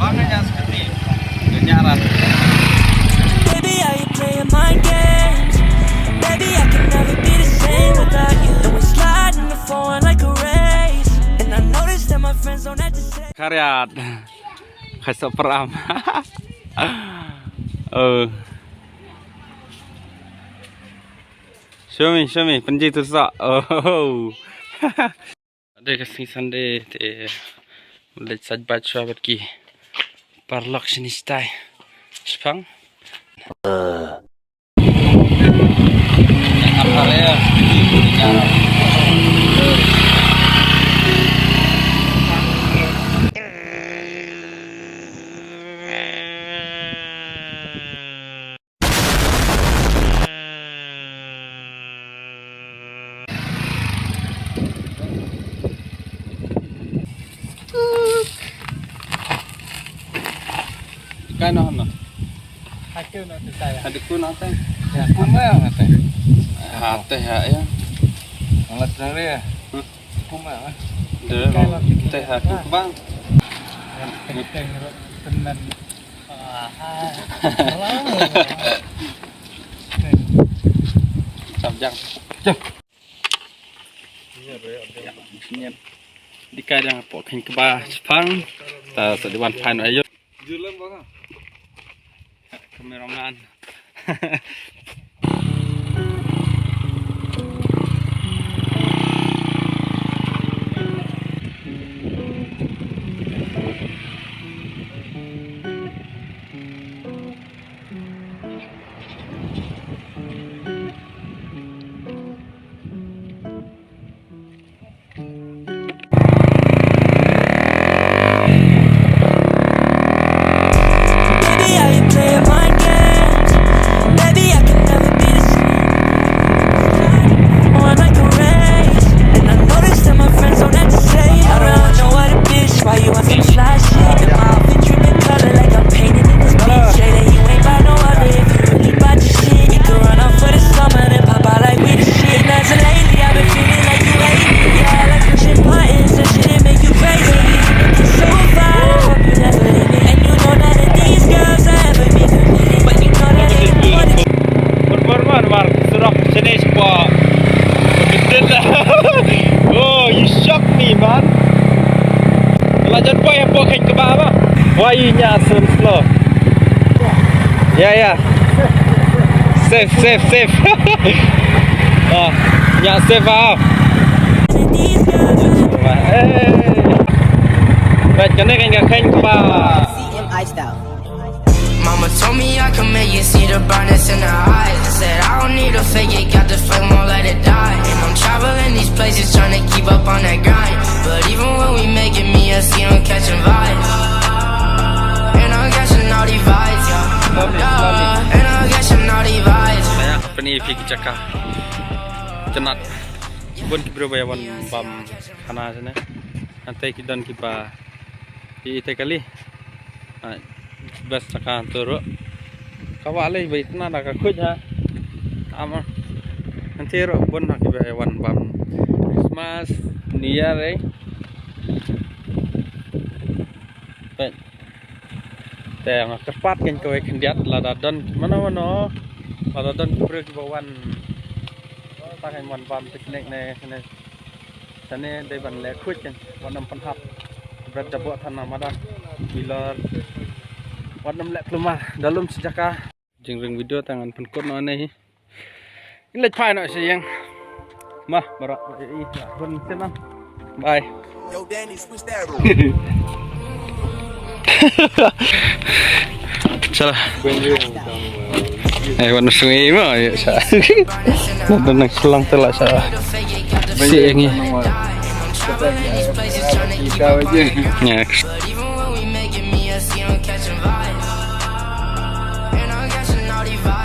Makanya seperti kenyaran. Baby, are you playing mind games? Baby, I can never be the same without you. And we slide in the phone like a race. And I noticed that my friends don't have to say. Karyat, kasih peram. Show me, penji tu sak. Oh. Ada kasih Sunday te. Mulai sajbat syawat ki. Parlok sini stay. Sepang. Apa ya? Kan ono. Aku nak saya. Adikku nanti. Ya, kumel nanti. Hati ya. Alat nari ya. Kumel. Teh aku bang. Kenceng tenan. Sabjang. Niat. Di kadang pokok kebah Jepang. Ta sediwan pan ayo. Jualan bang. Kameraman. Baby, are you playing mind games? Baby, I can never be the same. On like a race. And I noticed that my friends don't have to say. I don't know what it is. Why you want some fly shit? And my outfit dripping color like I'm painted in this beach. Say that you ain't buy no other if you really buy the shit. You can run off for the summer and pop out like we the shit. Now so lately I've been feeling like you hate me. Yeah, I like pushing buttons and shit that make you crazy. It's so far, I hope you never leave me. And you know none of these girls I ever be committed. But you know that ain't the one that Mar surah sini sebuah oh, you shock me man. Belajar boy yang pokok kebah apa? Wainya slow. Ya. Safe. Oh, ya safe ah. these girls Baik, kena kan kebah. Mama told me I can make you see the brightness in her eyes. I said I don't need to fake it, got the flame, won't let it die. And I'm traveling these places trying to keep up on that grind. But even when we make it, me and C don't catching vibes. And I'm catching all these vibes, yeah. And I'm catching all these vibes. Saya penipi kicakah. Cenat. Bun kibrobayawan bam kana sana. Nanti kita kipa di kali. Bas akan turun. Kawalai baik na nakakuj ha. Ama. Nanti ro bun nak kibayawan bam. Christmas New Year baik.แต่กระปัดกันก็ไอ้ขันยัดลาดดันมันเอาเนาะลาดดันเพื่อกี่วันตั้งให้มันบำติดเน็กในฉันนี่ได้บันแลคุยกันวันน้ำพันหับberat jabut tanah madan bilaวันน้ำแหลกลงมาdalam sejakaจึงเรื่องวิดีโอtangan penkut no ini ini lecpai no sayang mah barak ini pun senang bye Yo, Danny, switch that room. Salah. Warna sungai mah ya sa. Nada nak selang telak sa. Si yang ni. Kau aja. Ya. But even when we make it, me and C don't catching vibes. And I'm catching all these vibes.